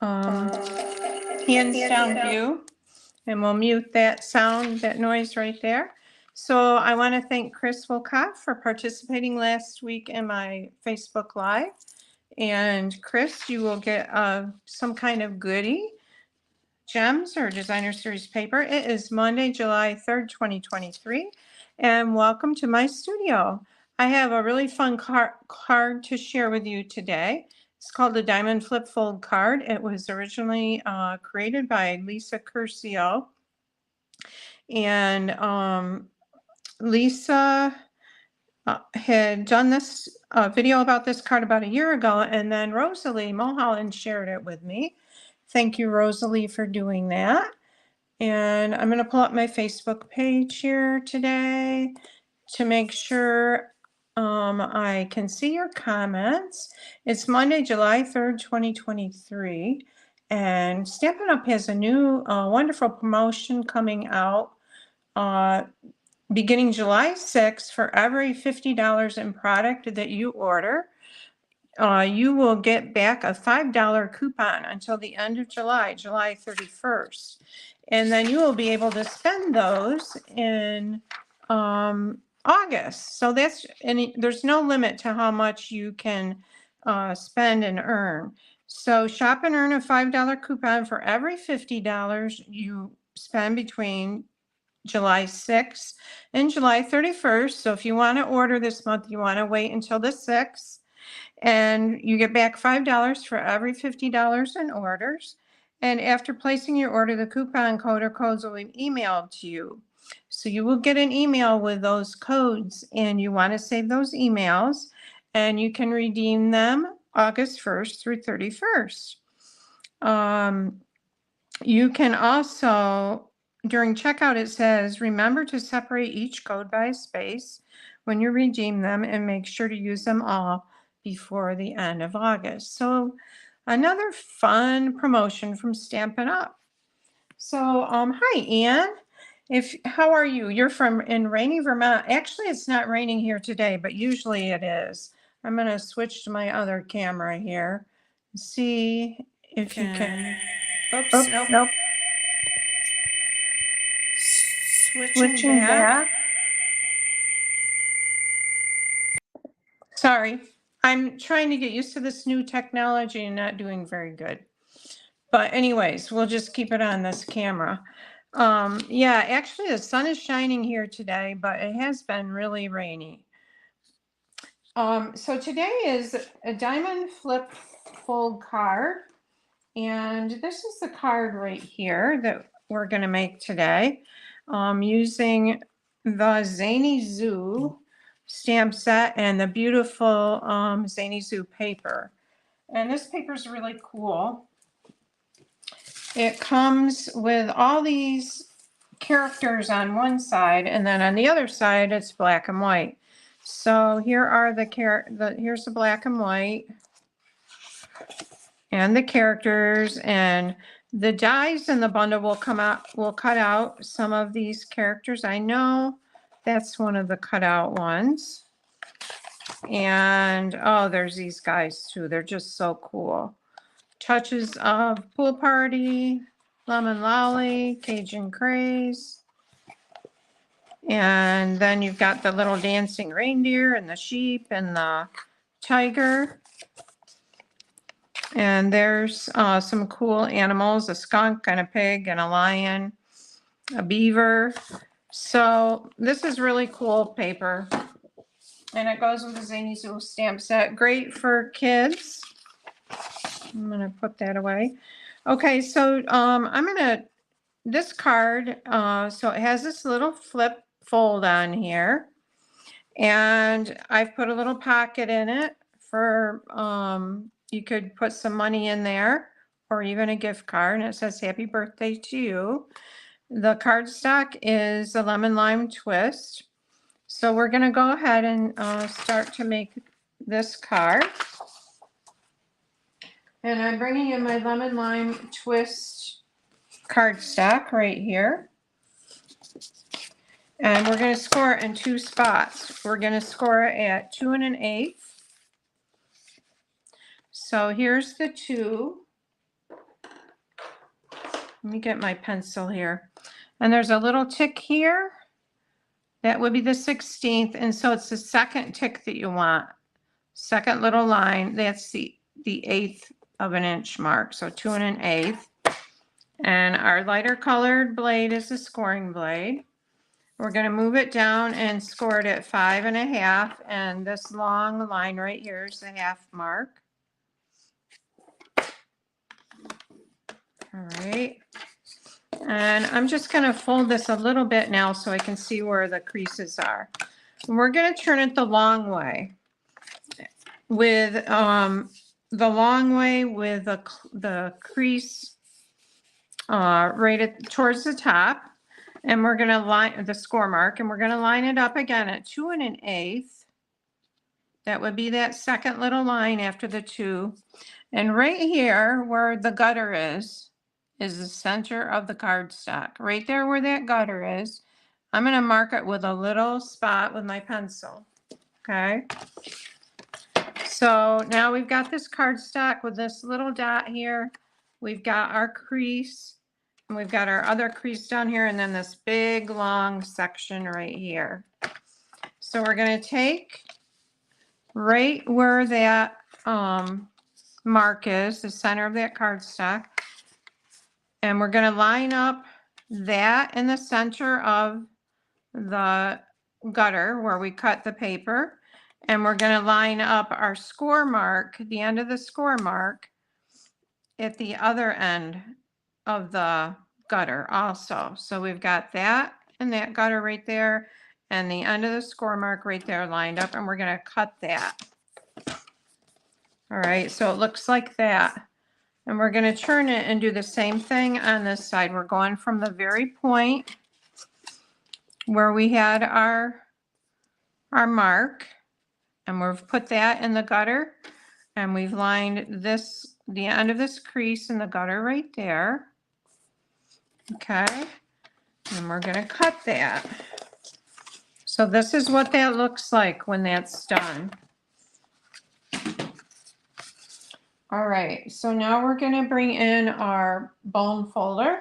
hands down view, and we'll mute that sound, that noise right there. So I want to thank Chris Wilcock for participating last week in my Facebook Live. And Chris, you will get some kind of goodie, gems or designer series paper. It is Monday, July 3rd, 2023. And welcome to my studio. I have a really fun card to share with you today. It's called the Diamond Flip Fold card. It was originally created by Lisa Curcio. And Lisa had done this video about this card about a year ago, and then Rosalie Mulholland shared it with me. Thank you, Rosalie, for doing that. And I'm going to pull up my Facebook page here today to make sure I can see your comments. It's Monday, July 3rd, 2023. And Stampin' Up! Has a new wonderful promotion coming out beginning July 6th. For every $50 in product that you order, you will get back a $5 coupon until the end of July, July 31st. And then you will be able to spend those in August. So there's no limit to how much you can spend and earn. So shop and earn a $5 coupon for every $50 you spend between July 6th and July 31st. So if you want to order this month, you want to wait until the 6th. And you get back $5 for every $50 in orders. And after placing your order, the coupon code or codes will be emailed to you. So you will get an email with those codes, and you want to save those emails, and you can redeem them August 1st through 31st. You can also, during checkout, it says, remember to separate each code by a space when you redeem them, and make sure to use them all before the end of August. So another fun promotion from Stampin' Up! So hi Ann, how are you? You're in rainy Vermont. Actually, it's not raining here today, but usually it is. I'm going to switch to my other camera here. See if you can. Oops, nope. Switching back. Sorry, I'm trying to get used to this new technology and not doing very good. But anyways, we'll just keep it on this camera. Yeah, actually the sun is shining here today, but it has been really rainy. So today is a Diamond Flip Fold card. And this is the card right here that we're going to make today, using the Zany Zoo stamp set and the beautiful Zany Zoo paper. And this paper is really cool. It comes with all these characters on one side, and then on the other side it's black and white. So here are here's the black and white and the characters, and the dies in the bundle will cut out some of these characters. I know that's one of the cutout ones. And oh, there's these guys too. They're just so cool. Touches of Pool Party, Lemon Lolly, Cajun Craze. And then you've got the little dancing reindeer and the sheep and the tiger. And there's some cool animals, a skunk and a pig and a lion, a beaver. So this is really cool paper. And it goes with the Zany Zoo stamp set. Great for kids. I'm going to put that away. Okay, so this card, so it has this little flip fold on here. And I've put a little pocket in it for, you could put some money in there or even a gift card. And it says, happy birthday to you. The cardstock is a lemon lime twist. So we're going to go ahead and start to make this card. And I'm bringing in my lemon lime twist cardstock right here. And we're going to score it in 2 spots. We're going to score it at 2 1/8. So here's the 2. Let me get my pencil here. And there's a little tick here. That would be the 16th. And so it's the second tick that you want. Second little line, that's the 1/8 of an inch mark. So 2 1/8. And our lighter colored blade is the scoring blade. We're going to move it down and score it at 5 1/2. And this long line right here is the half mark. All right. And I'm just going to fold this a little bit now so I can see where the creases are. We're going to turn it the long way with the crease towards the top. And we're going to line the score mark, and we're going to line it up again at 2 1/8. That would be that second little line after the 2. And right here where the gutter is the center of the cardstock. Right there where that gutter is, I'm going to mark it with a little spot with my pencil. Okay. So now we've got this cardstock with this little dot here. We've got our crease, and we've got our other crease down here, and then this big long section right here. So we're going to take right where that mark is, the center of that cardstock, and we're going to line up that in the center of the gutter where we cut the paper. And we're going to line up our score mark, the end of the score mark, at the other end of the gutter also. So we've got that and that gutter right there, and the end of the score mark right there lined up, and we're going to cut that. All right, so it looks like that. And we're going to turn it and do the same thing on this side. We're going from the very point where we had our mark, and we've put that in the gutter, and we've lined this, the end of this crease in the gutter right there. Okay, and we're going to cut that. So this is what that looks like when that's done. All right, so now we're going to bring in our bone folder.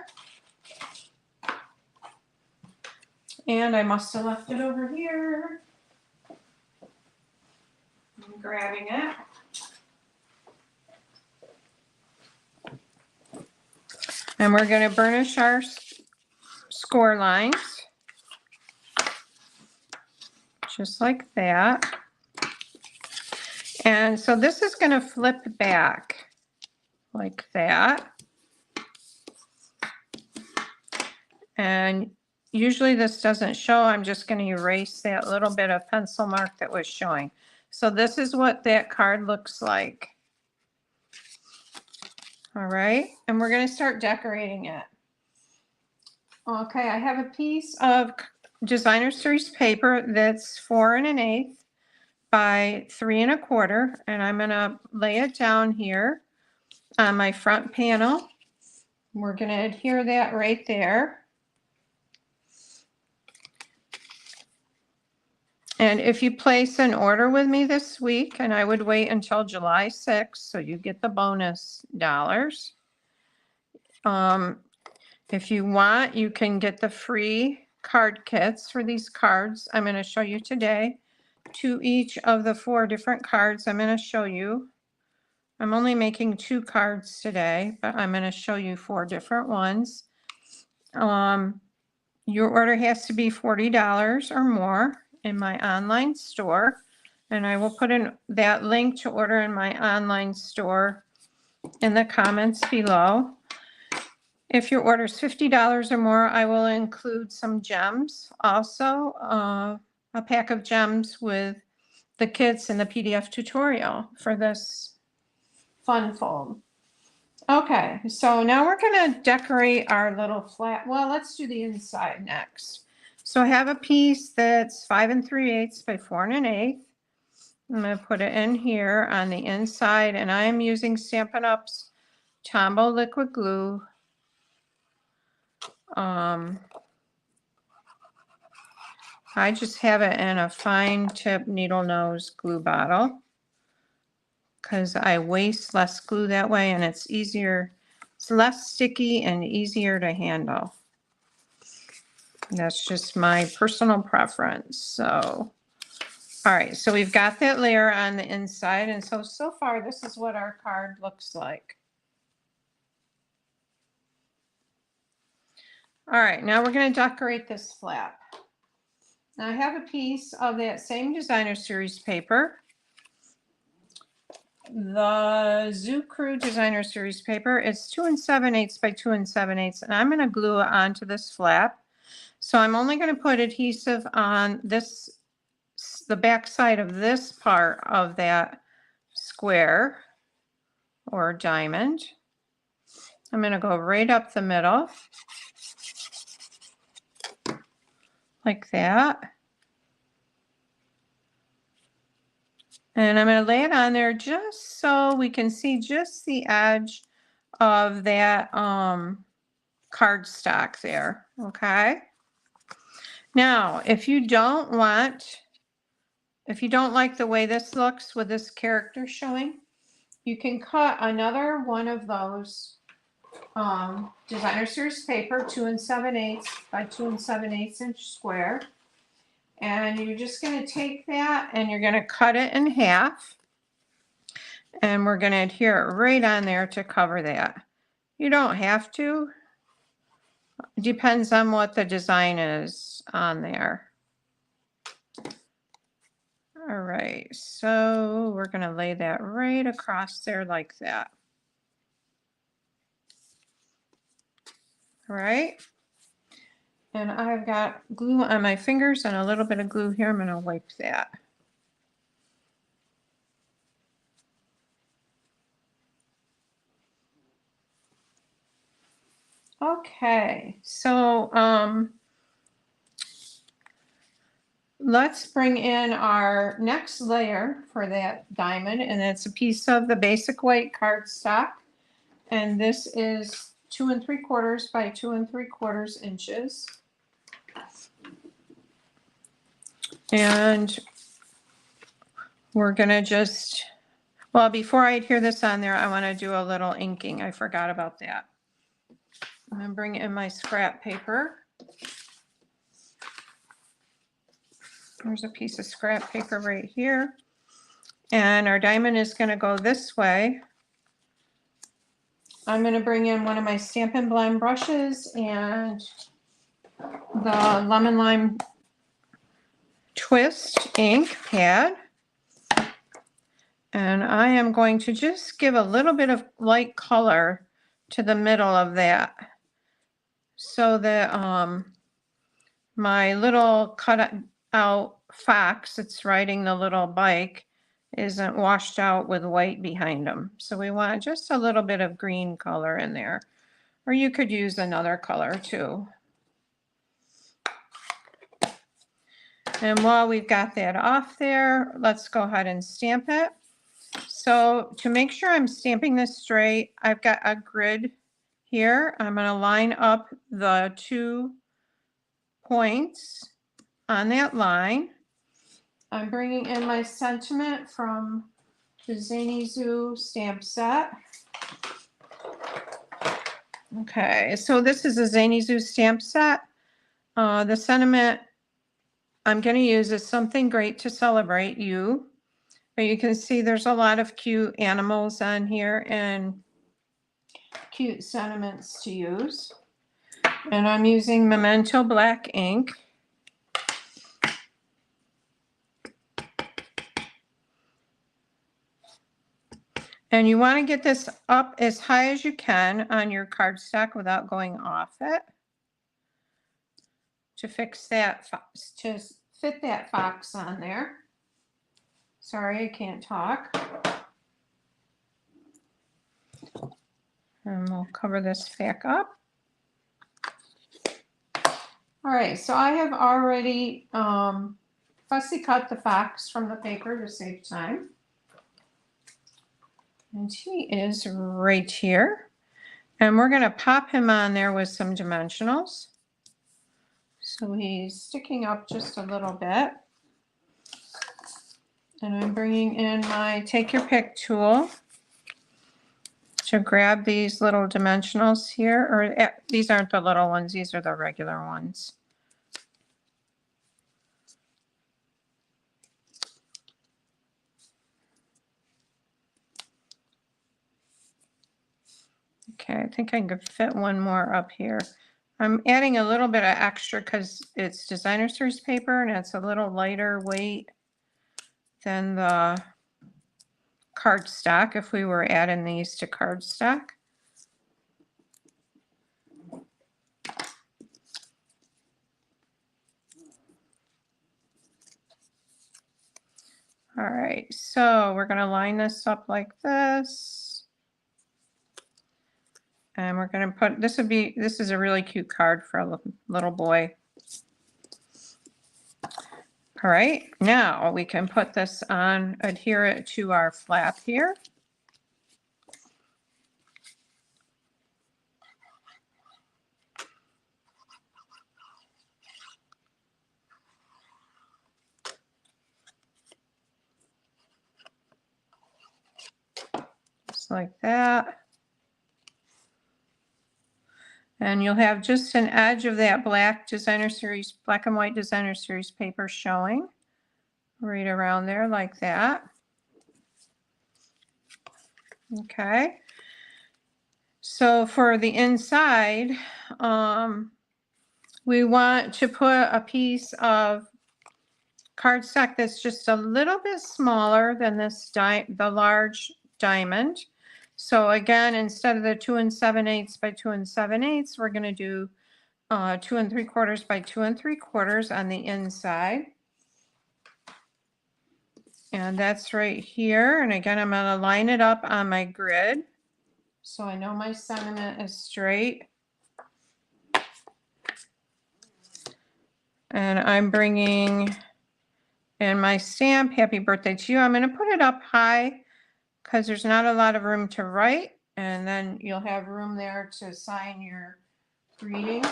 And I must have left it over here. I'm grabbing it. And we're going to burnish our score lines. Just like that. And so this is going to flip back like that. And usually this doesn't show. I'm just going to erase that little bit of pencil mark that was showing. So this is what that card looks like. All right, and we're going to start decorating it. Okay, I have a piece of designer series paper that's 4 1/8 by 3 1/4, and I'm going to lay it down here on my front panel. We're going to adhere that right there. And if you place an order with me this week, and I would wait until July 6th, so you get the bonus dollars. If you want, you can get the free card kits for these cards I'm going to show you today. To each of the 4 different cards I'm going to show you. I'm only making 2 cards today, but I'm going to show you 4 different ones. Your order has to be $40 or more in my online store, and I will put in that link to order in my online store in the comments below. If your order is $50 or more, I will include some gems, also a pack of gems with the kits and the PDF tutorial for this fun fold. Okay, so now we're going to decorate our little flat. Well, let's do the inside next. So I have a piece that's 5 3/8 by 4 1/8. I'm going to put it in here on the inside, and I am using Stampin' Up's Tombow liquid glue. I just have it in a fine tip needle nose glue bottle because I waste less glue that way, and it's easier It's less sticky and easier to handle. That's just my personal preference. So, all right, so we've got that layer on the inside. And so far, this is what our card looks like. All right, now we're going to decorate this flap. Now I have a piece of that same designer series paper, the Zoo Crew designer series paper. It's 2 7/8 by 2 7/8, and I'm going to glue it onto this flap. So I'm only going to put adhesive on this, the back side of this part of that square or diamond. I'm going to go right up the middle like that. And I'm going to lay it on there just so we can see just the edge of that cardstock there. Okay. Now, if you don't like the way this looks with this character showing, you can cut another one of those designer series paper, 2 7/8 by 2 7/8 inch square. And you're just going to take that and you're going to cut it in half. And we're going to adhere it right on there to cover that. You don't have to. It depends on what the design is on there. All right, so we're going to lay that right across there like that. All right. And I've got glue on my fingers and a little bit of glue here. I'm going to wipe that. Okay, so let's bring in our next layer for that diamond, and it's a piece of the basic white cardstock. And this is 2 3/4 by 2 3/4 inches. And we're gonna just, well, before I adhere this on there, I want to do a little inking. I forgot about that. I'm gonna bring in my scrap paper. There's a piece of scrap paper right here. And our diamond is going to go this way. I'm going to bring in one of my Stampin' Blend brushes and the Lemon Lime Twist ink pad. And I am going to just give a little bit of light color to the middle of that so that my little cut out fox that's riding the little bike isn't washed out with white behind them. So we want just a little bit of green color in there, or you could use another color too. And while we've got that off there, let's go ahead and stamp it. So to make sure I'm stamping this straight, I've got a grid here. I'm going to line up the 2 points on that line. I'm bringing in my sentiment from the Zany Zoo stamp set. Okay, so this is a Zany Zoo stamp set. The sentiment I'm going to use is something great to celebrate you. But you can see there's a lot of cute animals on here and cute sentiments to use. And I'm using Memento black ink. And you want to get this up as high as you can on your cardstock without going off it to fix that, to fit that fox on there. Sorry, I can't talk. And we'll cover this back up. All right, so I have already fussy cut the fox from the paper to save time. And he is right here. And we're going to pop him on there with some dimensionals. So he's sticking up just a little bit. And I'm bringing in my Take Your Pick tool to grab these little dimensionals here, or these aren't the little ones, these are the regular ones. Okay, I think I could fit one more up here. I'm adding a little bit of extra because it's designer series paper and it's a little lighter weight than the cardstock if we were adding these to cardstock. All right, so we're going to line this up like this. And we're going to put, this is a really cute card for a little boy. All right, now we can put this on, adhere it to our flap here. Just like that. And you'll have just an edge of that black designer series, black and white designer series paper showing right around there like that. Okay. So for the inside, we want to put a piece of cardstock that's just a little bit smaller than this the large diamond. So again, instead of the 2 7/8 by 2 7/8, we're going to do 2 3/4 by 2 3/4 on the inside. And that's right here. And again, I'm going to line it up on my grid so I know my sentiment is straight. And I'm bringing in my stamp, happy birthday to you. I'm going to put it up high because there's not a lot of room to write. And then you'll have room there to sign your greeting.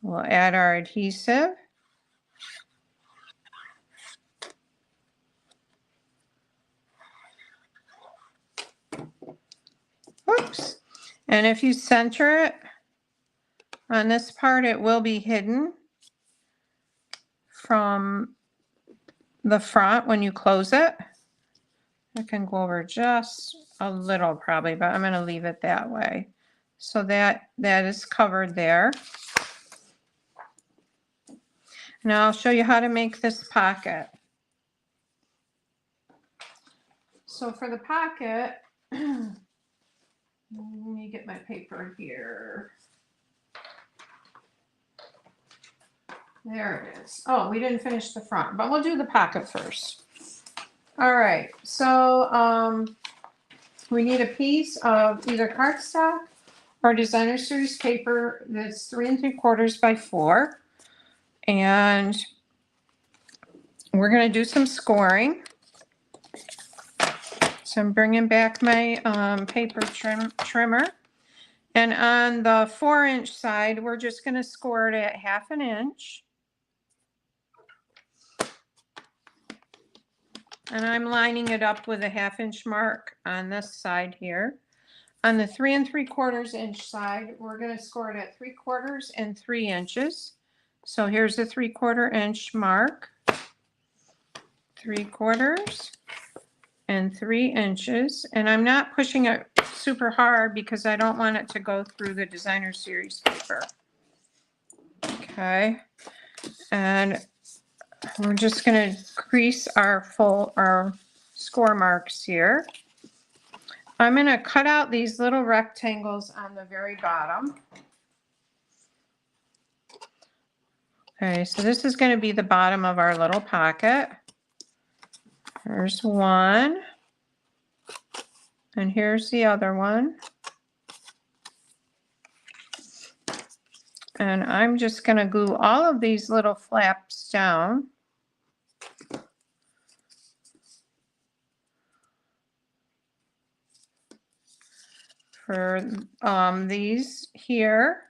We'll add our adhesive. Oops. And if you center it on this part, it will be hidden from the front when you close it. I can go over just a little probably, but I'm going to leave it that way. So that is covered there. Now I'll show you how to make this pocket. So for the pocket, let me get my paper here. There it is. Oh, we didn't finish the front, but we'll do the pocket first. All right, so we need a piece of either cardstock or designer series paper that's 3 3/4 by 4. And we're going to do some scoring. So I'm bringing back my paper trimmer. And on the 4-inch side, we're just going to score it at 1/2 inch. And I'm lining it up with a 1/2 inch mark on this side here. On the 3 3/4 inch side, we're going to score it at 3/4 and 3 inches. So here's the 3/4 inch mark, 3/4 and 3 inches. And I'm not pushing it super hard because I don't want it to go through the designer series paper. Okay. And we're just going to crease our score marks here. I'm going to cut out these little rectangles on the very bottom. Okay, so this is going to be the bottom of our little pocket. Here's one. And here's the other one. And I'm just going to glue all of these little flaps down. For these here.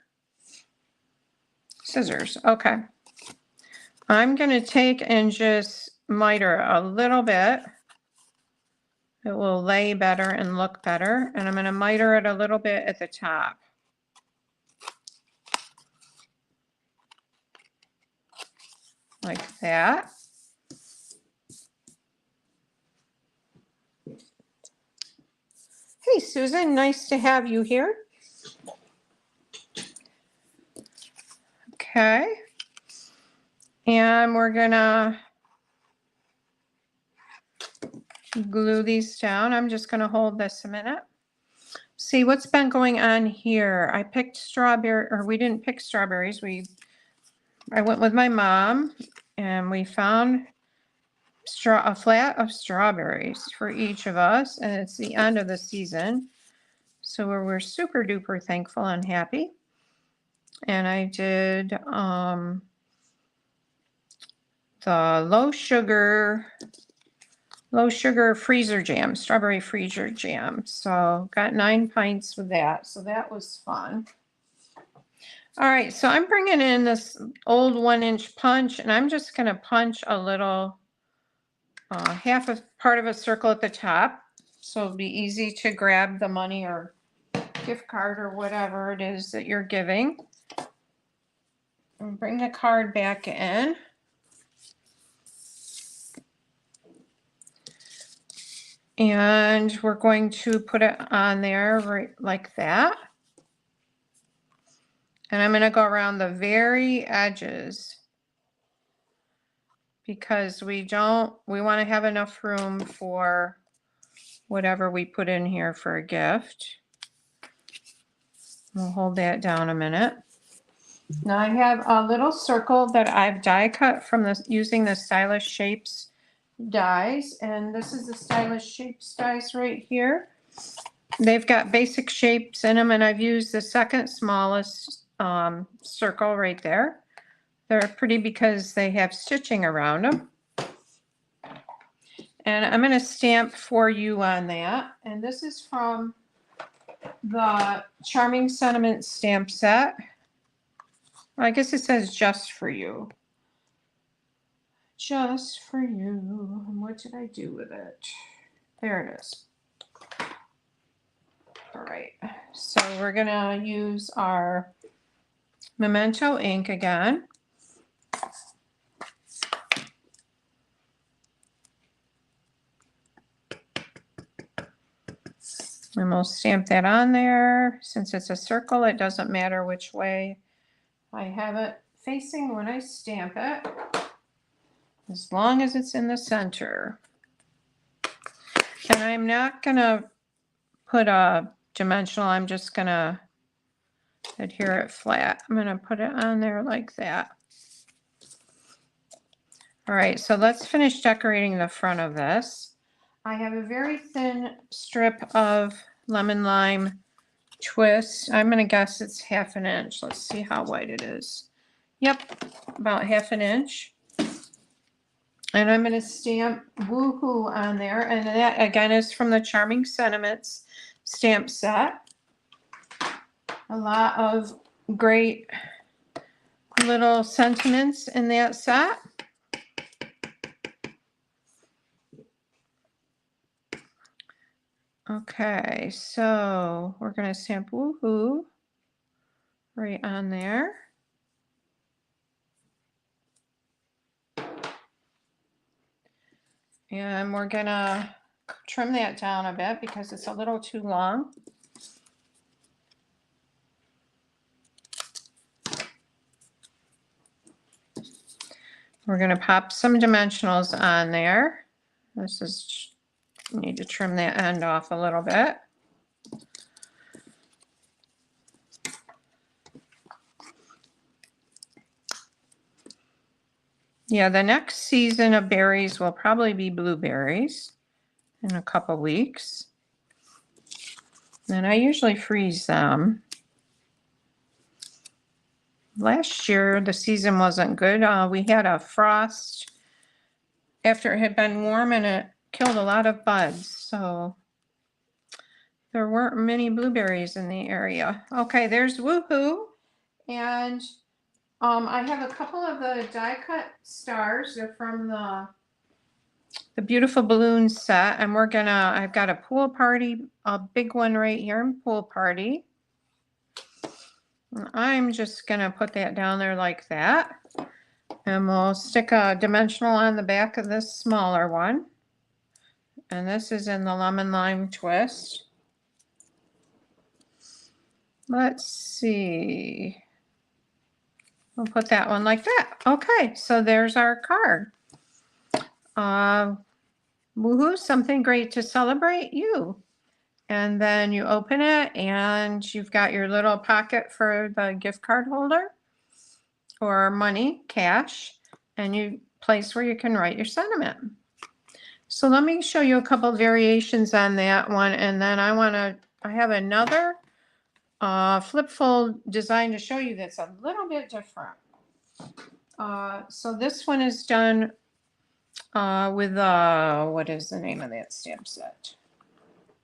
Scissors, okay. I'm gonna take and just miter a little bit. It will lay better and look better. And I'm gonna miter it a little bit at the top. Like that. Hey, Susan, nice to have you here. Okay. And we're gonna glue these down. I'm just gonna hold this a minute. See what's been going on here. I picked strawberry, or we didn't pick strawberries. I went with my mom and we found a flat of strawberries for each of us, and it's the end of the season. So we're super duper thankful and happy. And I did the low sugar freezer jam, strawberry freezer jam. So got 9 pints with that. So that was fun. All right, so I'm bringing in this old 1-inch punch, and I'm just going to punch a little half a part of a circle at the top. So it'll be easy to grab the money or gift card or whatever it is that you're giving. And bring the card back in. And we're going to put it on there right like that. And I'm going to go around the very edges because we want to have enough room for whatever we put in here for a gift. We'll hold that down a minute. Now I have a little circle that I've die cut from using the Stylish Shapes dies, and this is the Stylish Shapes dies right here. They've got basic shapes in them, and I've used the second smallest circle right there. They're pretty because they have stitching around them. And I'm going to stamp for you on that. And this is from the Charming Sentiments stamp set. I guess it says just for you. Just for you. And what did I do with it? There it is. All right. So we're going to use our Memento ink again. And we'll stamp that on there. Since it's a circle, it doesn't matter which way I have it facing when I stamp it, as long as it's in the center. And I'm not going to put a dimensional, I'm just going to adhere it flat. I'm going to put it on there like that. All right, so let's finish decorating the front of this. I have a very thin strip of lemon lime twist. I'm going to guess it's 1/2 inch. Let's see how wide it is. Yep, about 1/2 inch. And I'm going to stamp Woohoo on there. And that again is from the Charming Sentiments stamp set. A lot of great little sentiments in that set. Okay, so we're going to stamp Woohoo right on there. And we're going to trim that down a bit because it's a little too long. We're going to pop some dimensionals on there. This is, need to trim that end off a little bit. Yeah, the next season of berries will probably be blueberries in a couple weeks. And I usually freeze them. Last year, the season wasn't good. We had a frost after it had been warm and it killed a lot of buds. So there weren't many blueberries in the area. Okay, there's Woohoo. And I have a couple of the die cut stars. They're from the Beautiful Balloons set, and I've got a pool party, a big one right here in pool party. And I'm just gonna put that down there like that. And we'll stick a dimensional on the back of this smaller one. And this is in the lemon lime twist. Let's see. We'll put that one like that. Okay, so there's our card. Woohoo, something great to celebrate you. And then you open it and you've got your little pocket for the gift card holder or money, cash, and you place where you can write your sentiment. So let me show you a couple variations on that one, and then I have another flip fold design to show you that's a little bit different. So this one is done with what is the name of that stamp set?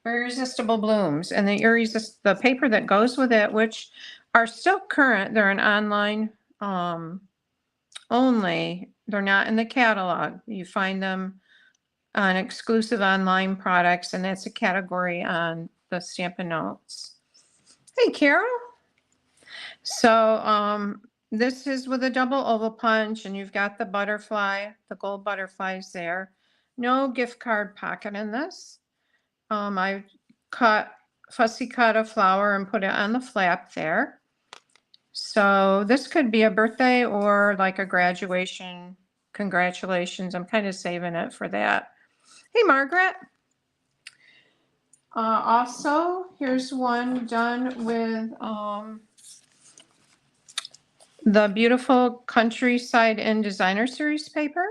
Irresistible Blooms, and the paper that goes with it, which are still current. They're an online only. They're not in the catalog. You find them on exclusive online products, and that's a category on the Stampin' Notes. Hey, Carol. So this is with a double oval punch, and you've got the butterfly, the gold butterflies there. No gift card pocket in this. I fussy cut a flower and put it on the flap there. So this could be a birthday or like a graduation. Congratulations. I'm kind of saving it for that. Hey, Margaret. Also, here's one done with the Beautiful Countryside Inn Designer Series paper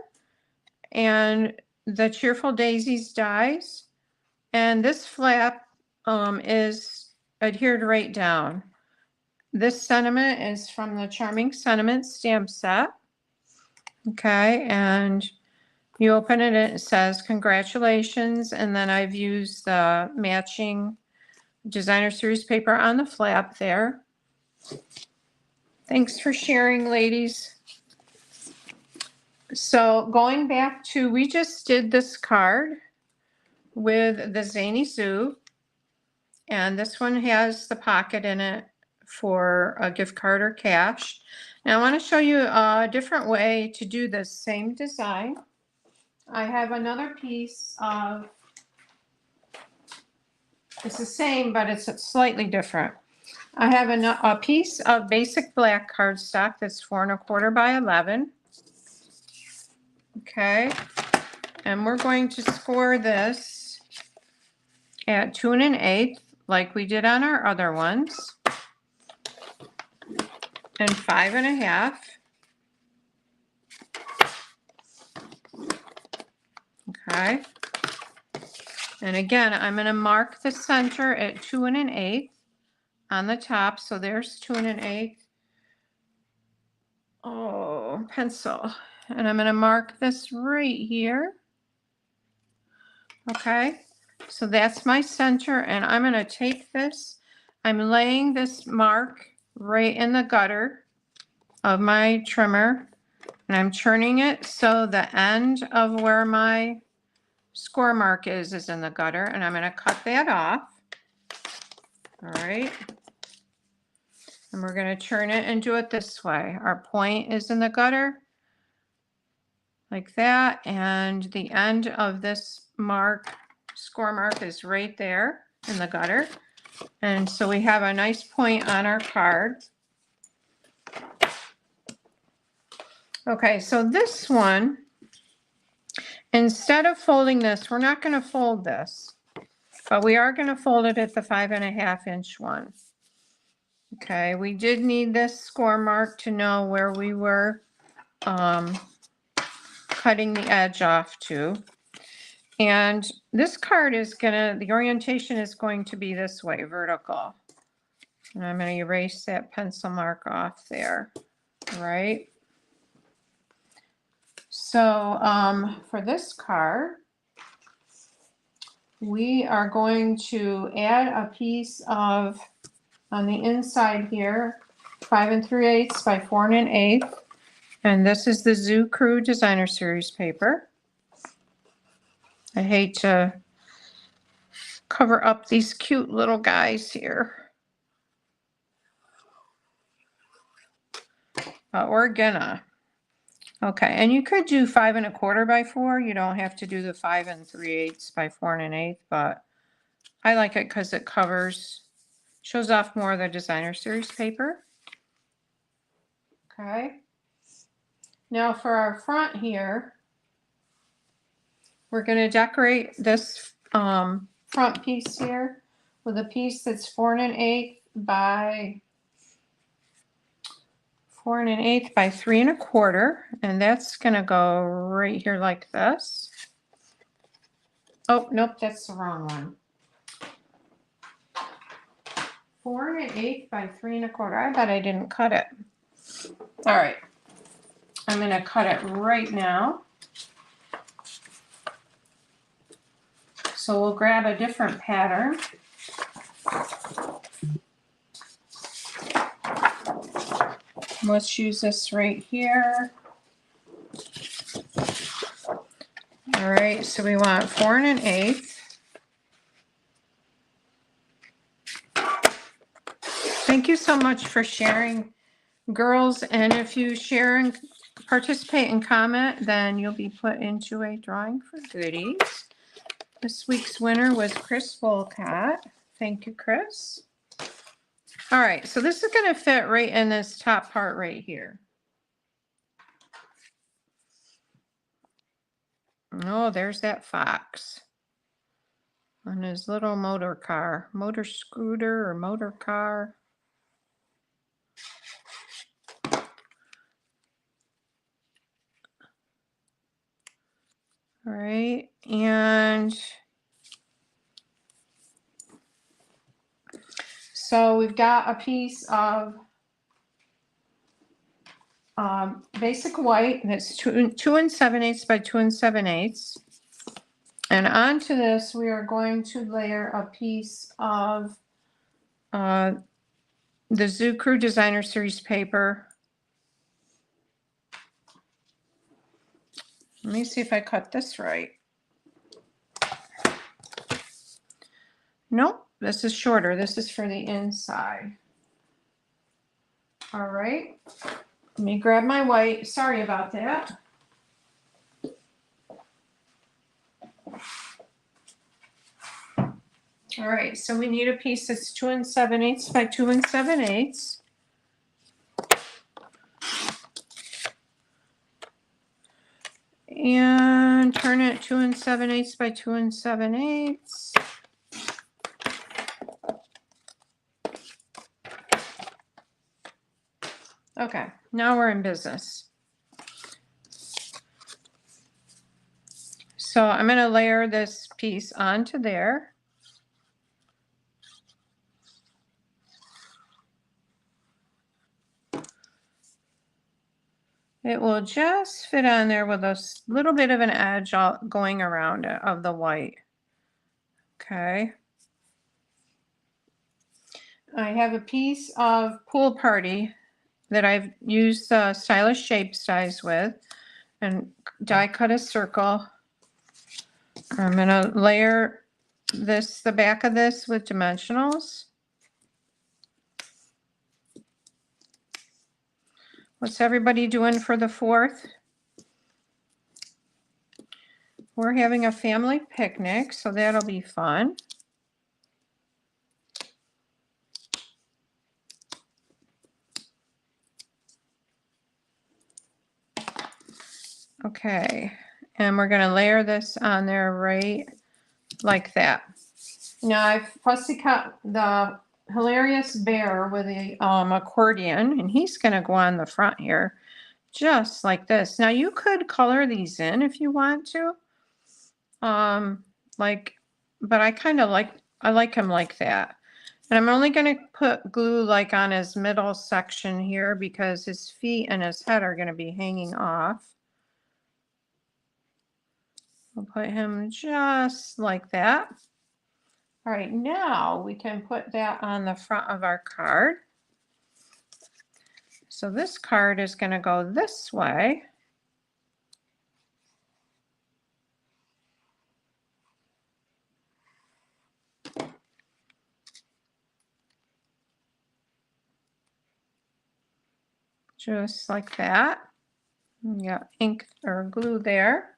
and the Cheerful Daisies dies. And this flap is adhered right down. This sentiment is from the Charming Sentiments stamp set. Okay, and you open it and it says congratulations, and then I've used the matching designer series paper on the flap there. Thanks for sharing, ladies. So going back to, we just did this card with the Zany Zoo, and this one has the pocket in it for a gift card or cash. Now I want to show you a different way to do this same design. I have another piece of, it's the same, but it's slightly different. I have a piece of basic black cardstock that's 4 1/4 by 11. Okay, and we're going to score this at 2 1/8 like we did on our other ones, and 5 1/2. Okay, and again, I'm going to mark the center at 2 1/8 on the top. So there's 2 1/8. Oh, pencil. And I'm going to mark this right here. Okay, so that's my center, and I'm going to take this. I'm laying this mark right in the gutter of my trimmer, and I'm turning it so the end of where my score mark is in the gutter, and I'm going to cut that off. All right. And we're going to turn it and do it this way. Our point is in the gutter, like that, and the end of this mark, score mark, is right there in the gutter. And so we have a nice point on our card. Okay, so this one, instead of folding this, we're not going to fold this, but we are going to fold it at the 5 1/2 inch one. Okay, we did need this score mark to know where we were cutting the edge off to. And this card is the orientation is going to be this way, vertical. And I'm going to erase that pencil mark off there, right? So for this card, we are going to add a piece of, on the inside here, 5 3/8 by 4 1/8. And this is the Zoo Crew Designer Series paper. I hate to cover up these cute little guys here. We're gonna. Okay, and you could do 5 1/4 by 4. You don't have to do the 5 3/8 by 4 1/8, but I like it because it shows off more of the Designer Series paper. Okay. Now for our front here, we're going to decorate this front piece here with a piece that's 4 1/8 by 4 1/8 by 3 1/4, and that's going to go right here like this. Oh, nope, that's the wrong one. 4 1/8 by 3 1/4. I bet I didn't cut it. All right, I'm going to cut it right now. So we'll grab a different pattern. Let's use this right here. All right, so we want 4 1/8. Thank you so much for sharing, girls. And if you share and participate and comment, then you'll be put into a drawing for goodies. This week's winner was Chris Volcott. Thank you, Chris. All right, so this is going to fit right in this top part right here. Oh, there's that fox on his little motor scooter or motor car. All right, and so we've got a piece of basic white that's 2 7/8 by 2 7/8. And onto this, we are going to layer a piece of the Zoo Crew Designer Series paper. Let me see if I cut this right. Nope, this is shorter. This is for the inside. All right, let me grab my white. Sorry about that. All right, so we need a piece that's 2 7/8 by 2 7/8. And turn it 2 7/8 by 2 7/8. Okay, now we're in business. So I'm going to layer this piece onto there. It will just fit on there with a little bit of an edge going around it of the white. Okay. I have a piece of Pool Party that I've used stylish shape dies with and die cut a circle. I'm going to layer the back of this with dimensionals. What's everybody doing for the 4th? We're having a family picnic, so that'll be fun. Okay, and we're going to layer this on there right like that. Now I've fussy cut the hilarious bear with the accordion, and he's going to go on the front here just like this. Now you could color these in if you want to, but I like him like that. And I'm only going to put glue like on his middle section here because his feet and his head are going to be hanging off. We'll put him just like that. All right, now we can put that on the front of our card. So this card is going to go this way. Just like that. You got ink or glue there.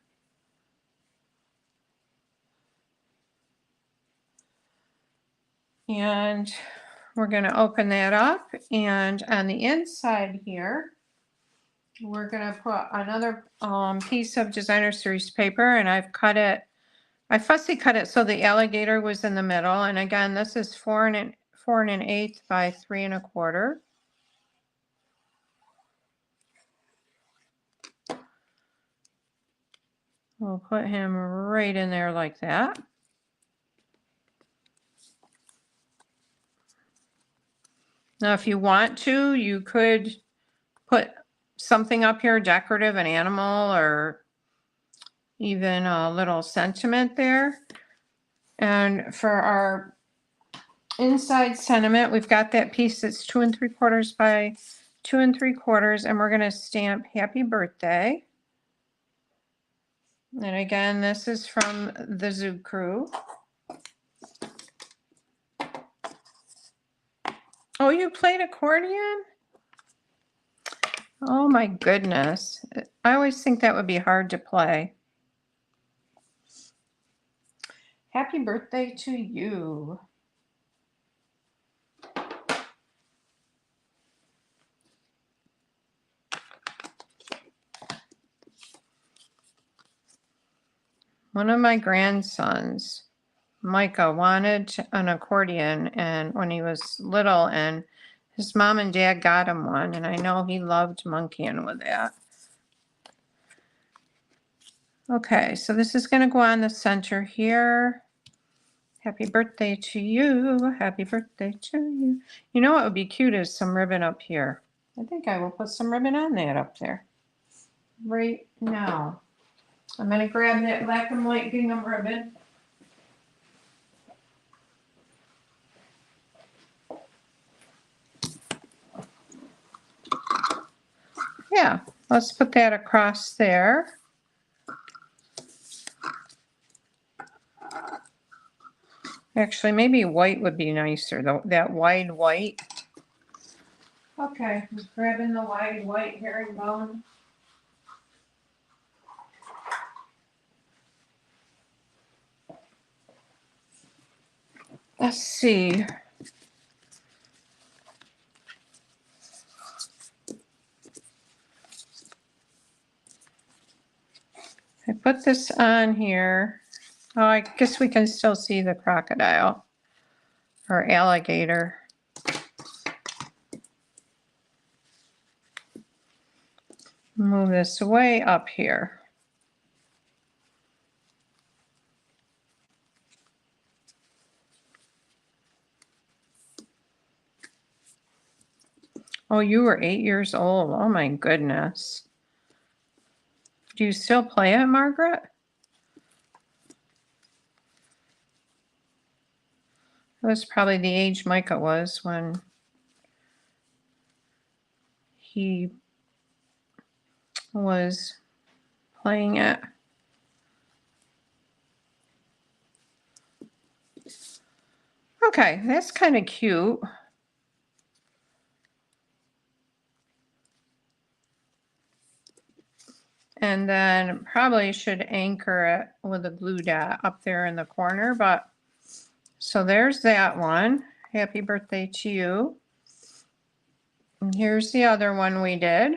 And we're going to open that up, and on the inside here, we're going to put another piece of designer series paper, and I've cut it, I fussy cut it so the alligator was in the middle. And again, this is 4 1/8 by 3 1/4. We'll put him right in there like that. Now, if you want to, you could put something up here, decorative, an animal, or even a little sentiment there. And for our inside sentiment, we've got that piece that's 2 3/4 by 2 3/4, and we're going to stamp happy birthday. And again, this is from the Zoo Crew. Oh, you played accordion? Oh my goodness. I always think that would be hard to play. Happy birthday to you. One of my grandsons, Micah, wanted an accordion and when he was little, and his mom and dad got him one, and I know he loved monkeying with that. Okay, so this is going to go on the center here. Happy birthday to you. Happy birthday to you. You know what would be cute is some ribbon up here. I think I will put some ribbon on that up there right now. I'm going to grab that black and white gingham ribbon. Yeah, let's put that across there. Actually, maybe white would be nicer, though, that wide white. Okay, just grabbing the wide white herringbone. Let's see. I put this on here. Oh, I guess we can still see the crocodile or alligator. Move this way up here. Oh, you were 8 years old. Oh my goodness. Do you still play it, Margaret? That was probably the age Micah was when he was playing it. Okay, that's kind of cute. And then probably should anchor it with a glue dot up there in the corner, but so there's that one. Happy birthday to you. And here's the other one we did.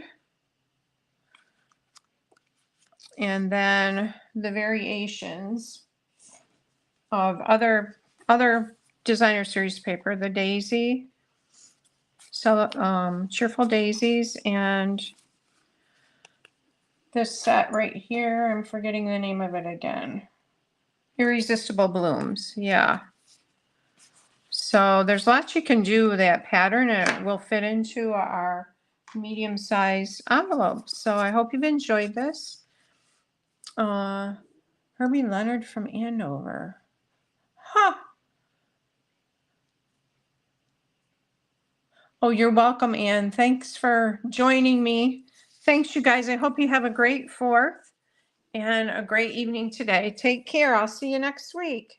And then the variations of other designer series paper, the daisy, so cheerful daisies, and this set right here, I'm forgetting the name of it again. Irresistible Blooms, yeah. So there's lots you can do with that pattern, and it will fit into our medium-sized envelopes. So I hope you've enjoyed this. Herbie Leonard from Andover. Huh. Oh, you're welcome, Ann. Thanks for joining me. Thanks, you guys. I hope you have a great 4th and a great evening today. Take care. I'll see you next week.